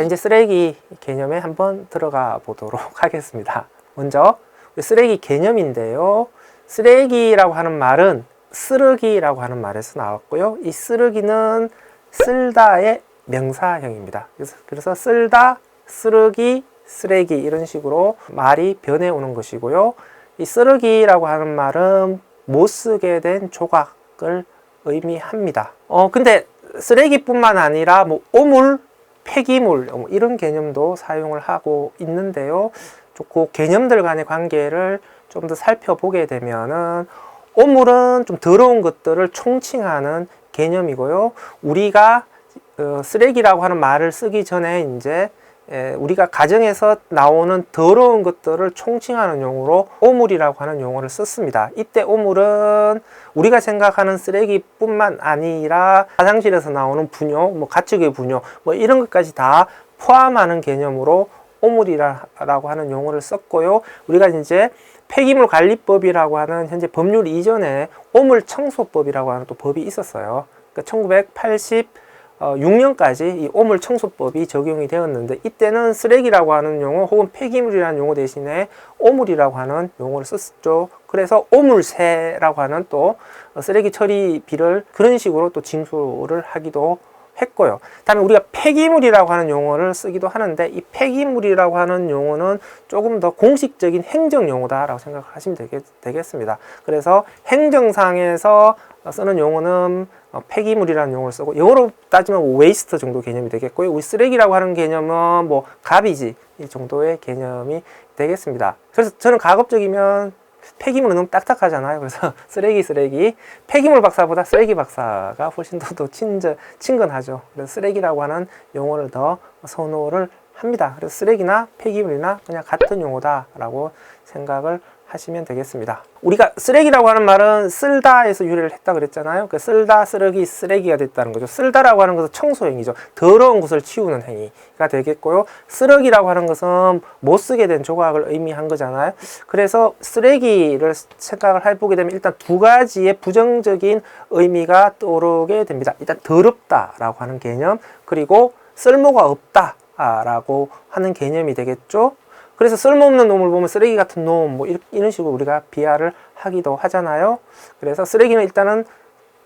이제 쓰레기 개념에 한번 들어가 보도록 하겠습니다. 먼저 쓰레기 개념인데요. 쓰레기라고 하는 말은 쓰르기라고 하는 말에서 나왔고요. 이 쓰르기는 쓸다의 명사형입니다. 그래서 쓸다, 쓰르기, 쓰레기 이런 식으로 말이 변해오는 것이고요. 이 쓰르기라고 하는 말은 못 쓰게 된 조각을 의미합니다. 근데 쓰레기뿐만 아니라 뭐 오물, 폐기물 이런 개념도 사용을 하고 있는데요. 그 개념들 간의 관계를 좀 더 살펴보게 되면은 오물은 좀 더러운 것들을 총칭하는 개념이고요. 우리가 쓰레기라고 하는 말을 쓰기 전에 이제 우리가 가정에서 나오는 더러운 것들을 총칭하는 용어로 오물이라고 하는 용어를 썼습니다. 이때 오물은 우리가 생각하는 쓰레기뿐만 아니라 화장실에서 나오는 분뇨, 뭐 가축의 분뇨, 뭐 이런 것까지 다 포함하는 개념으로 오물이라고 하는 용어를 썼고요. 우리가 이제 폐기물 관리법이라고 하는 현재 법률 이전에 오물 청소법이라고 하는 또 법이 있었어요. 그러니까 1986년까지 이 오물 청소법이 적용이 되었는데 이때는 쓰레기라고 하는 용어 혹은 폐기물이라는 용어 대신에 오물이라고 하는 용어를 썼죠. 그래서 오물세라고 하는 또 쓰레기 처리비를 그런 식으로 또 징수를 하기도 했고요. 다음에 우리가 폐기물이라고 하는 용어를 쓰기도 하는데 이 폐기물이라고 하는 용어는 조금 더 공식적인 행정 용어다라고 생각하시면 되겠습니다. 그래서 행정상에서 쓰는 용어는 폐기물이라는 용어를 쓰고 영어로 따지면 웨이스트 정도 개념이 되겠고요. 우리 쓰레기라고 하는 개념은 뭐 가비지 이 정도의 개념이 되겠습니다. 그래서 저는 가급적이면 폐기물은 너무 딱딱하잖아요. 그래서 쓰레기 폐기물 박사보다 쓰레기 박사가 훨씬 더 친근하죠. 그래서 쓰레기라고 하는 용어를 더 선호를 합니다. 그래서 쓰레기나 폐기물이나 그냥 같은 용어다라고 생각을 하시면 되겠습니다. 우리가 쓰레기라고 하는 말은 쓸다에서 유래를 했다 그랬잖아요. 그 쓸다, 쓰레기, 쓰레기가 됐다는 거죠. 쓸다라고 하는 것은 청소행위죠. 더러운 것을 치우는 행위가 되겠고요. 쓰레기라고 하는 것은 못 쓰게 된 조각을 의미한 거잖아요. 그래서 쓰레기를 생각을 해보게 되면 일단 두 가지의 부정적인 의미가 떠오르게 됩니다. 일단 더럽다라고 하는 개념, 그리고 쓸모가 없다라고 하는 개념이 되겠죠. 그래서 쓸모없는 놈을 보면 쓰레기 같은 놈, 뭐 이런 식으로 우리가 비하를 하기도 하잖아요. 그래서 쓰레기는 일단은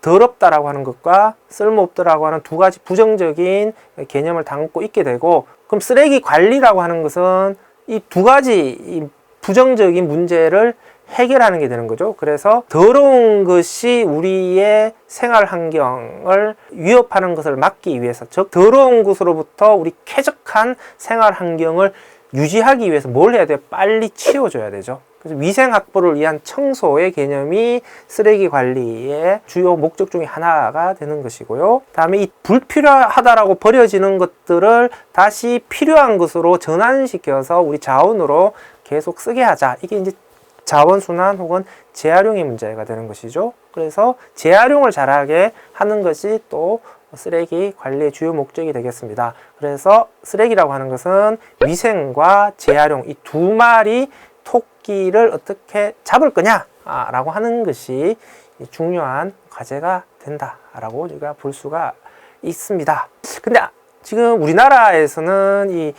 더럽다라고 하는 것과 쓸모없다라고 하는 두 가지 부정적인 개념을 담고 있게 되고, 그럼 쓰레기 관리라고 하는 것은 이 두 가지 이 부정적인 문제를 해결하는 게 되는 거죠. 그래서 더러운 것이 우리의 생활 환경을 위협하는 것을 막기 위해서, 즉 더러운 것으로부터 우리 쾌적한 생활 환경을 유지하기 위해서 뭘 해야 돼요? 빨리 치워줘야 되죠. 그래서 위생 확보를 위한 청소의 개념이 쓰레기 관리의 주요 목적 중에 하나가 되는 것이고요. 다음에 이 불필요하다라고 버려지는 것들을 다시 필요한 것으로 전환시켜서 우리 자원으로 계속 쓰게 하자. 이게 이제 자원순환 혹은 재활용의 문제가 되는 것이죠. 그래서 재활용을 잘하게 하는 것이 또 쓰레기 관리의 주요 목적이 되겠습니다. 그래서 쓰레기라고 하는 것은 위생과 재활용 이 두 마리 토끼를 어떻게 잡을 거냐 라고 하는 것이 중요한 과제가 된다라고 우리가 볼 수가 있습니다. 근데 지금 우리나라에서는 이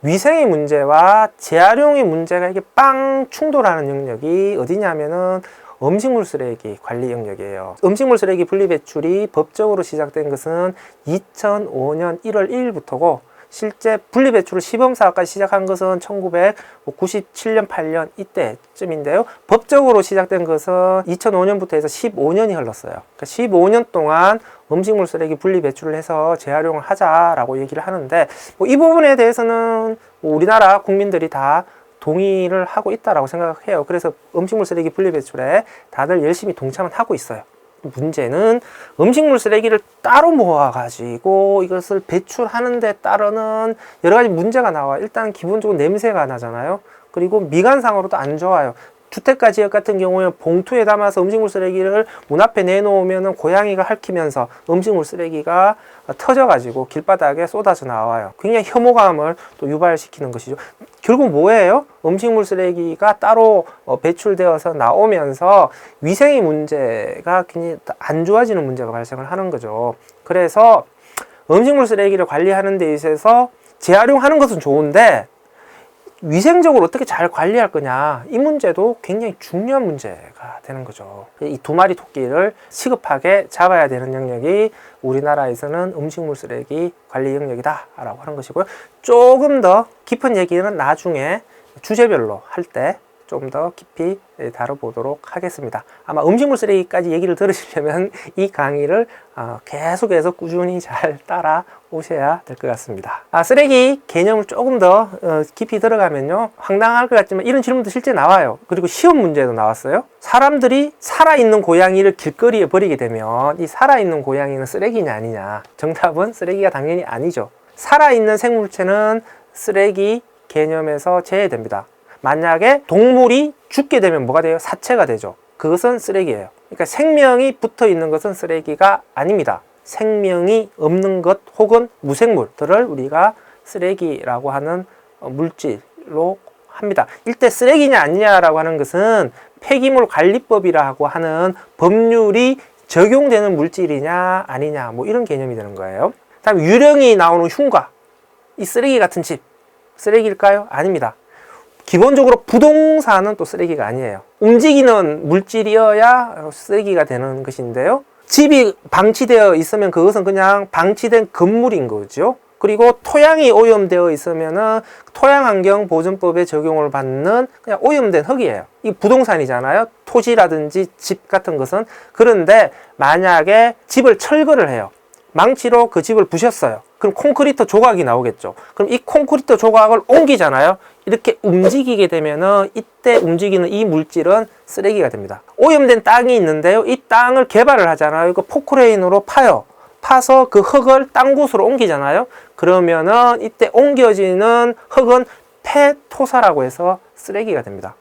위생의 문제와 재활용의 문제가 이게 빵 충돌하는 영역이 어디냐면은 음식물 쓰레기 관리 영역이에요. 음식물 쓰레기 분리배출이 법적으로 시작된 것은 2005년 1월 1일부터고 실제 분리배출을 시범사업까지 시작한 것은 1997년 8년 이때쯤인데요. 법적으로 시작된 것은 2005년부터 해서 15년이 흘렀어요. 그러니까 15년 동안 음식물 쓰레기 분리배출을 해서 재활용을 하자라고 얘기를 하는데 이 부분에 대해서는 우리나라 국민들이 다 동의를 하고 있다라고 생각해요. 그래서 음식물 쓰레기 분리배출에 다들 열심히 동참을 하고 있어요. 문제는 음식물 쓰레기를 따로 모아가지고 이것을 배출하는 데 따르는 여러 가지 문제가 나와요. 일단 기본적으로 냄새가 나잖아요. 그리고 미관상으로도 안 좋아요. 주택가 지역 같은 경우에 봉투에 담아서 음식물 쓰레기를 문 앞에 내놓으면 고양이가 핥히면서 음식물 쓰레기가 터져가지고 길바닥에 쏟아져 나와요. 굉장히 혐오감을 또 유발시키는 것이죠. 결국 뭐예요? 음식물 쓰레기가 따로 배출되어서 나오면서 위생의 문제가 굉장히 안 좋아지는 문제가 발생을 하는 거죠. 그래서 음식물 쓰레기를 관리하는 데 있어서 재활용하는 것은 좋은데 위생적으로 어떻게 잘 관리할 거냐, 이 문제도 굉장히 중요한 문제가 되는 거죠. 이 두 마리 토끼를 시급하게 잡아야 되는 영역이 우리나라에서는 음식물 쓰레기 관리 영역이다 라고 하는 것이고요. 조금 더 깊은 얘기는 나중에 주제별로 할 때 좀 더 깊이 다뤄보도록 하겠습니다. 아마 음식물 쓰레기까지 얘기를 들으시려면 이 강의를 계속해서 꾸준히 잘 따라 오셔야 될 것 같습니다. 쓰레기 개념을 조금 더 깊이 들어가면요, 황당할 것 같지만 이런 질문도 실제 나와요. 그리고 시험 문제도 나왔어요. 사람들이 살아있는 고양이를 길거리에 버리게 되면 이 살아있는 고양이는 쓰레기냐 아니냐. 정답은 쓰레기가 당연히 아니죠. 살아있는 생물체는 쓰레기 개념에서 제외됩니다. 만약에 동물이 죽게 되면 뭐가 돼요? 사체가 되죠. 그것은 쓰레기예요. 그러니까 생명이 붙어 있는 것은 쓰레기가 아닙니다. 생명이 없는 것 혹은 무생물들을 우리가 쓰레기라고 하는 물질로 합니다. 일대 쓰레기냐 아니냐라고 하는 것은 폐기물 관리법이라고 하는 법률이 적용되는 물질이냐 아니냐, 뭐 이런 개념이 되는 거예요. 다음 유령이 나오는 흉가, 이 쓰레기 같은 집 쓰레기일까요? 아닙니다. 기본적으로 부동산은 또 쓰레기가 아니에요. 움직이는 물질이어야 쓰레기가 되는 것인데요. 집이 방치되어 있으면 그것은 그냥 방치된 건물인 거죠. 그리고 토양이 오염되어 있으면은 토양환경보존법에 적용을 받는 그냥 오염된 흙이에요. 이 부동산이잖아요. 토지라든지 집 같은 것은. 그런데 만약에 집을 철거를 해요. 망치로 그 집을 부셨어요. 그럼 콘크리트 조각이 나오겠죠. 그럼 이 콘크리트 조각을 옮기잖아요. 이렇게 움직이게 되면은 이때 움직이는 이 물질은 쓰레기가 됩니다. 오염된 땅이 있는데요. 이 땅을 개발을 하잖아요. 이거 포크레인으로 파요. 파서 그 흙을 딴 곳으로 옮기잖아요. 그러면은 이때 옮겨지는 흙은 폐토사라고 해서 쓰레기가 됩니다.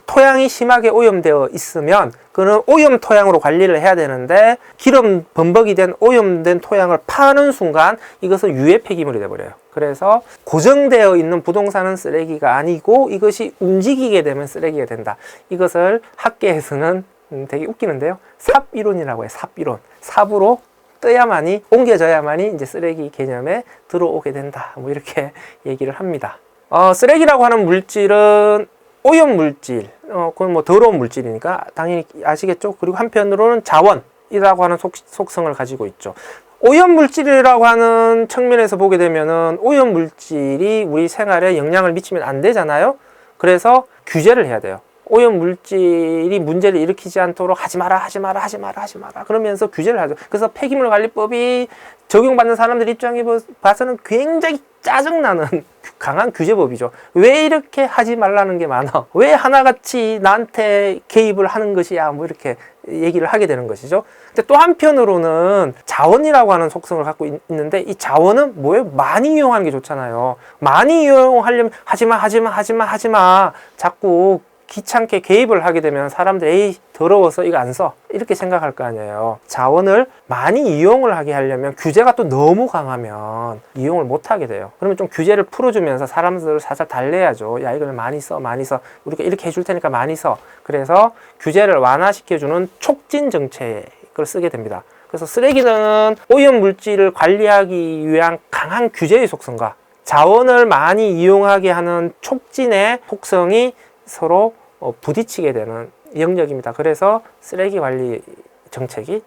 토양이 심하게 오염되어 있으면 그는 오염 토양으로 관리를 해야 되는데 기름 범벅이 된 오염된 토양을 파는 순간 이것은 유해 폐기물이 되어버려요. 그래서 고정되어 있는 부동산은 쓰레기가 아니고 이것이 움직이게 되면 쓰레기가 된다. 이것을 학계에서는 되게 웃기는데요. 삽이론이라고 해요. 삽이론. 삽으로 떠야만이, 옮겨져야만이 이제 쓰레기 개념에 들어오게 된다. 뭐 이렇게 얘기를 합니다. 쓰레기라고 하는 물질은 오염 물질, 그건 뭐 더러운 물질이니까 당연히 아시겠죠? 그리고 한편으로는 자원이라고 하는 속성을 가지고 있죠. 오염 물질이라고 하는 측면에서 보게 되면은 오염 물질이 우리 생활에 영향을 미치면 안 되잖아요? 그래서 규제를 해야 돼요. 오염 물질이 문제를 일으키지 않도록 하지 마라, 하지 마라, 하지 마라, 하지 마라. 그러면서 규제를 하죠. 그래서 폐기물 관리법이 적용받는 사람들 입장에 봐서는 굉장히 짜증나는 강한 규제법이죠. 왜 이렇게 하지 말라는 게 많아? 왜 하나같이 나한테 개입을 하는 것이야? 뭐 이렇게 얘기를 하게 되는 것이죠. 근데 또 한편으로는 자원이라고 하는 속성을 갖고 있는데 이 자원은 뭐예요? 많이 이용하는 게 좋잖아요. 많이 이용하려면 하지마, 하지마, 하지마, 하지마. 자꾸 귀찮게 개입을 하게 되면 사람들이 에이 더러워서 이거 안 써 이렇게 생각할 거 아니에요. 자원을 많이 이용을 하게 하려면 규제가 또 너무 강하면 이용을 못 하게 돼요. 그러면 좀 규제를 풀어주면서 사람들을 살살 달래야죠. 야 이걸 많이 써, 많이 써. 우리가 이렇게 해줄 테니까 많이 써. 그래서 규제를 완화시켜주는 촉진 정책을 쓰게 됩니다. 그래서 쓰레기는 오염 물질을 관리하기 위한 강한 규제의 속성과 자원을 많이 이용하게 하는 촉진의 속성이 서로 부딪히게 되는 영역입니다. 그래서 쓰레기 관리 정책이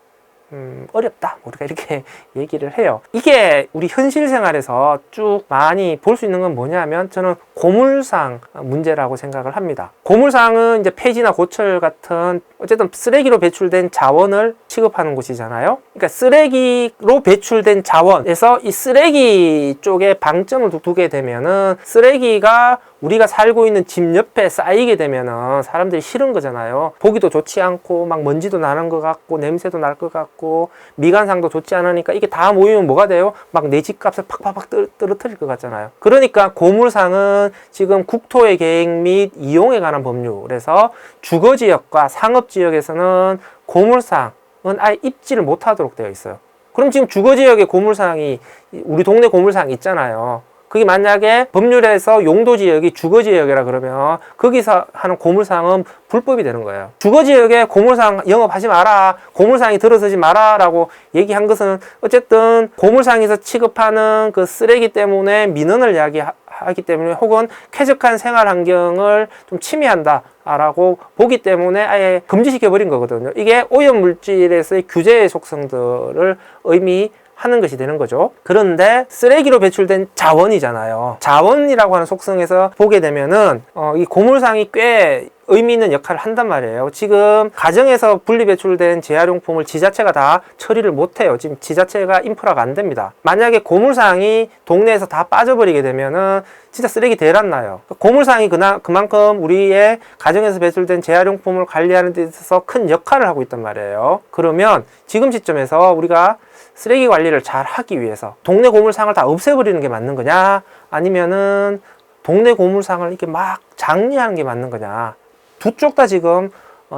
어렵다. 우리가 이렇게 얘기를 해요. 이게 우리 현실 생활에서 쭉 많이 볼 수 있는 건 뭐냐면 저는 고물상 문제라고 생각을 합니다. 고물상은 이제 폐지나 고철 같은 어쨌든 쓰레기로 배출된 자원을 취급하는 곳이잖아요. 그러니까 쓰레기로 배출된 자원에서 이 쓰레기 쪽에 방점을 두게 되면은 쓰레기가 우리가 살고 있는 집 옆에 쌓이게 되면은 사람들이 싫은 거잖아요. 보기도 좋지 않고 막 먼지도 나는 것 같고 냄새도 날 것 같고 미관상도 좋지 않으니까 이게 다 모이면 뭐가 돼요? 막 내 집값을 팍팍팍 떨어뜨릴 것 같잖아요. 그러니까 고물상은 지금 국토의 계획 및 이용에 관한 법률에서 주거지역과 상업지역에서는 고물상은 아예 입지를 못하도록 되어 있어요. 그럼 지금 주거지역에 고물상이 우리 동네 고물상 있잖아요. 그게 만약에 법률에서 용도지역이 주거지역이라 그러면 거기서 하는 고물상은 불법이 되는 거예요. 주거지역에 고물상 영업하지 마라, 고물상이 들어서지 마라 라고 얘기한 것은 어쨌든 고물상에서 취급하는 그 쓰레기 때문에 민원을 이야기하기 때문에 혹은 쾌적한 생활 환경을 좀 침해한다 라고 보기 때문에 아예 금지시켜 버린 거거든요. 이게 오염물질에서의 규제의 속성들을 의미하는 것이 되는 거죠. 그런데 쓰레기로 배출된 자원이잖아요. 자원이라고 하는 속성에서 보게 되면은 이 고물상이 꽤 의미 있는 역할을 한단 말이에요. 지금 가정에서 분리 배출된 재활용품을 지자체가 다 처리를 못해요. 지금 지자체가 인프라가 안 됩니다. 만약에 고물상이 동네에서 다 빠져버리게 되면은 진짜 쓰레기 대란 나요. 고물상이 그만큼 우리의 가정에서 배출된 재활용품을 관리하는 데 있어서 큰 역할을 하고 있단 말이에요. 그러면 지금 시점에서 우리가 쓰레기 관리를 잘 하기 위해서 동네 고물상을 다 없애버리는 게 맞는 거냐, 아니면은 동네 고물상을 이렇게 막 장려하는 게 맞는 거냐, 두 쪽 다 지금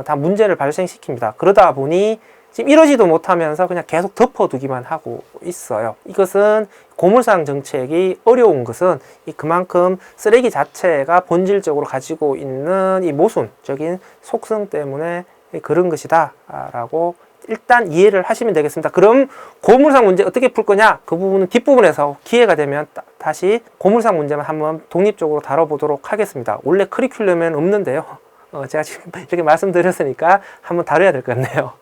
다 문제를 발생시킵니다. 그러다 보니 지금 이러지도 못하면서 그냥 계속 덮어두기만 하고 있어요. 이것은 고물상 정책이 어려운 것은 그만큼 쓰레기 자체가 본질적으로 가지고 있는 이 모순적인 속성 때문에 그런 것이다 라고 일단 이해를 하시면 되겠습니다. 그럼 고물상 문제 어떻게 풀 거냐? 그 부분은 뒷부분에서 기회가 되면 다시 고물상 문제만 한번 독립적으로 다뤄보도록 하겠습니다. 원래 커리큘럼에는 없는데요. 제가 지금 이렇게 말씀드렸으니까 한번 다뤄야 될 것 같네요.